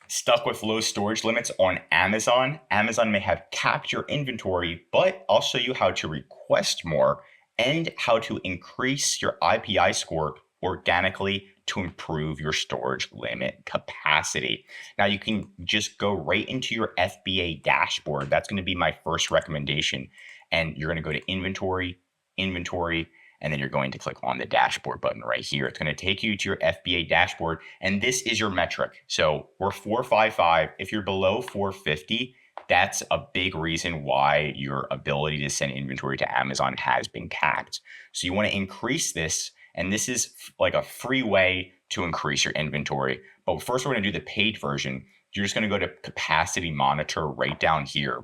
Stuck with low storage limits on Amazon? Amazon may have capped your inventory, but I'll show you how to request more and how to increase your IPI score organically to improve your storage limit capacity. Now you can just go right into your FBA dashboard. That's going to be my first recommendation. And you're going to go to inventory, and then you're going to click on the dashboard button right here. It's going to take you to your FBA dashboard, and this is your metric. So we're 455. If you're below 450, that's a big reason why your ability to send inventory to Amazon has been capped. So you want to increase this, and this is like a free way to increase your inventory. But first, we're going to do the paid version. You're just going to go to capacity monitor right down here.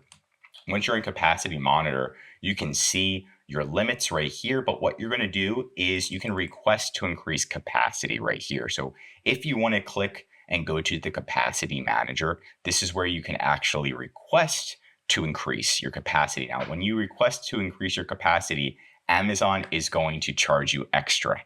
Once you're in capacity monitor, you can see your limits right here, but what you're going to do is you can request to increase capacity right here. So if you want to click and go to the capacity manager, this is where you can actually request to increase your capacity. Now, when you request to increase your capacity, Amazon is going to charge you extra.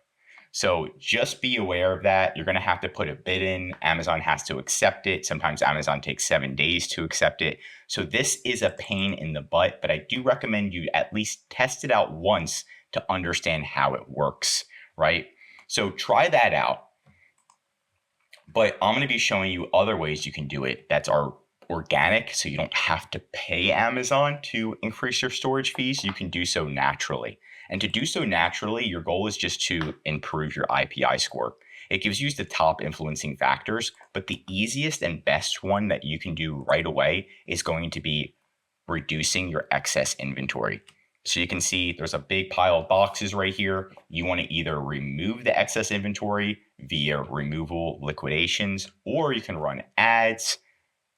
So just be aware of that. You're going to have to put a bid in. Amazon has to accept it. Sometimes Amazon takes 7 days to accept it. So this is a pain in the butt, but I do recommend you at least test it out once to understand how it works, right? So try that out. But I'm going to be showing you other ways you can do it that are organic, so you don't have to pay Amazon to increase your storage fees. You can do so naturally. And to do so naturally, your goal is just to improve your IPI score. It gives you the top influencing factors, but the easiest and best one that you can do right away is going to be reducing your excess inventory. So you can see there's a big pile of boxes right here. You want to either remove the excess inventory via removal liquidations, or you can run ads,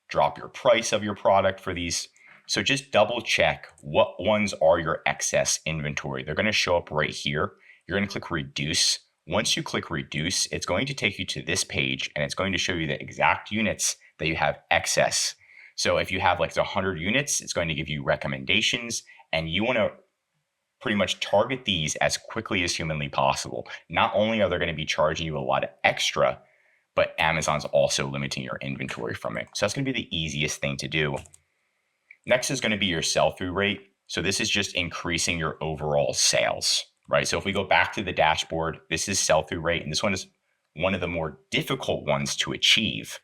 drop your price of your product for these. So just double check what ones are your excess inventory. They're going to show up right here. You're going to click reduce. Once you click reduce, it's going to take you to this page, and it's going to show you the exact units that you have excess. So if you have like 100 units, it's going to give you recommendations, and you want to pretty much target these as quickly as humanly possible. Not only are they going to be charging you a lot of extra, but Amazon's also limiting your inventory from it. So that's going to be the easiest thing to do. Next is going to be your sell-through rate. So this is just increasing your overall sales, right? So if we go back to the dashboard, this is sell-through rate, and this one is one of the more difficult ones to achieve,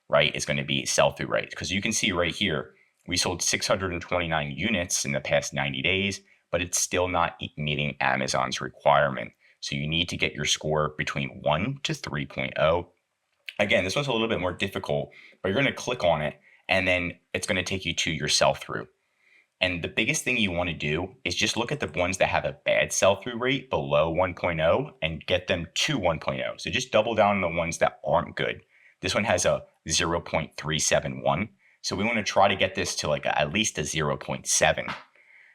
right? It's going to be sell-through rate, because you can see right here, we sold 629 units in the past 90 days, but it's still not meeting Amazon's requirement. So you need to get your score between 1 to 3.0. Again, this one's a little bit more difficult, but you're going to click on it, and then it's going to take you to your sell-through. And the biggest thing you want to do is just look at the ones that have a bad sell-through rate below 1.0 and get them to 1.0. So just double down on the ones that aren't good. This one has a 0.371. So we want to try to get this to like at least a 0.7.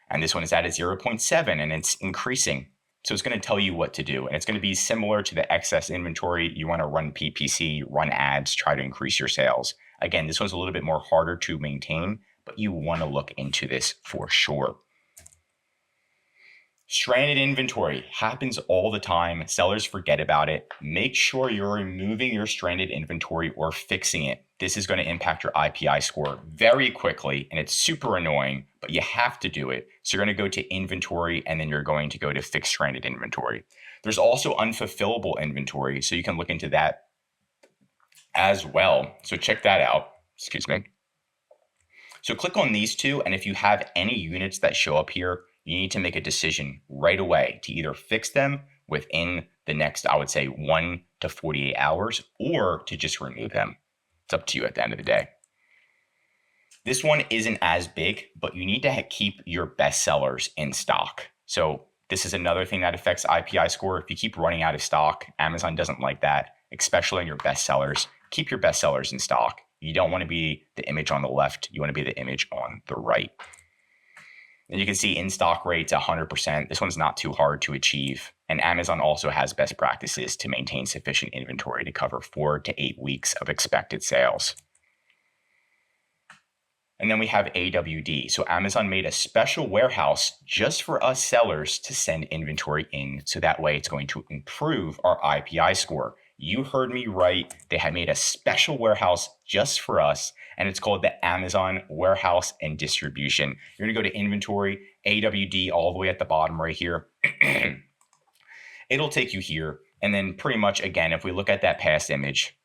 And this one is at a 0.7, and it's increasing. So it's going to tell you what to do. And it's going to be similar to the excess inventory. You want to run PPC, run ads, try to increase your sales. Again, this one's a little bit more harder to maintain, but you want to look into this for sure. Stranded inventory happens all the time. Sellers forget about it. Make sure you're removing your stranded inventory or fixing it. This is going to impact your IPI score very quickly, and it's super annoying, but you have to do it. So you're going to go to inventory, and then you're going to go to fix stranded inventory. There's also unfulfillable inventory, so you can look into that as well. So check that out. Excuse me. So click on these two, and if you have any units that show up here, you need to make a decision right away to either fix them within the next, I would say, 1 to 48 hours, or to just remove them. It's up to you at the end of the day. This one isn't as big, but you need to keep your best sellers in stock. So this is another thing that affects IPI score. If you keep running out of stock, Amazon doesn't like that, especially in your best sellers. Keep your best sellers in stock. You don't want to be the image on the left. You want to be the image on the right. And you can see in-stock rates 100%. This one's not too hard to achieve. And Amazon also has best practices to maintain sufficient inventory to cover 4 to 8 weeks of expected sales. And then we have AWD. So Amazon made a special warehouse just for us sellers to send inventory in. So that way it's going to improve our IPI score. You heard me right. They have made a special warehouse just for us, and it's called the Amazon Warehouse and Distribution. You're gonna go to inventory, AWD, all the way at the bottom right here. It'll take you here. And then pretty much, again, if we look at that past image,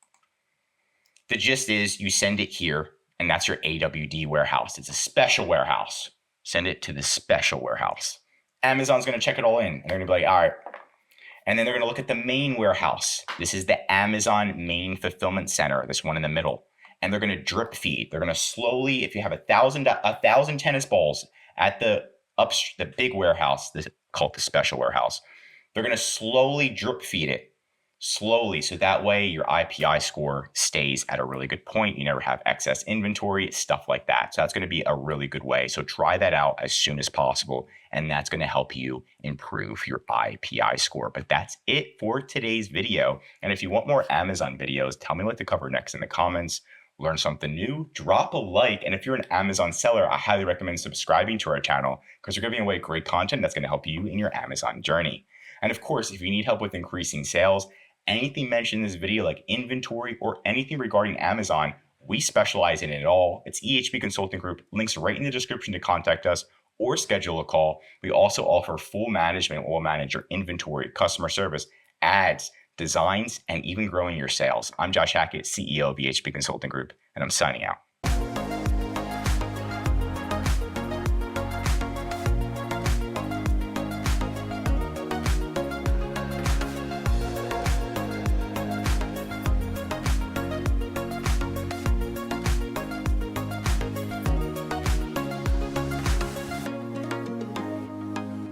the gist is you send it here, and that's your AWD warehouse. It's a special warehouse. Send it to the special warehouse. Amazon's gonna check it all in, and they're gonna be like, all right. And then they're gonna look at the main warehouse. This is the Amazon main fulfillment center, this one in the middle. And they're gonna drip feed. They're gonna slowly, if you have 1,000 tennis balls at the big warehouse, this called the special warehouse, they're gonna slowly drip feed it. Slowly, so that way your IPI score stays at a really good point. You never have excess inventory, stuff like that. So that's going to be a really good way. So try that out as soon as possible, and that's going to help you improve your IPI score. But that's it for today's video. And if you want more Amazon videos, tell me what to cover next in the comments. Learn something new, drop a like. And if you're an Amazon seller, I highly recommend subscribing to our channel because we're giving away great content that's going to help you in your Amazon journey. And of course, if you need help with increasing sales, anything mentioned in this video like inventory or anything regarding Amazon, we specialize in it all. It's EHP Consulting Group. Links right in the description to contact us or schedule a call. We also offer full management. We'll manage your inventory, customer service, ads, designs, and even growing your sales. I'm Josh Hackett, CEO of EHP Consulting Group, and I'm signing out.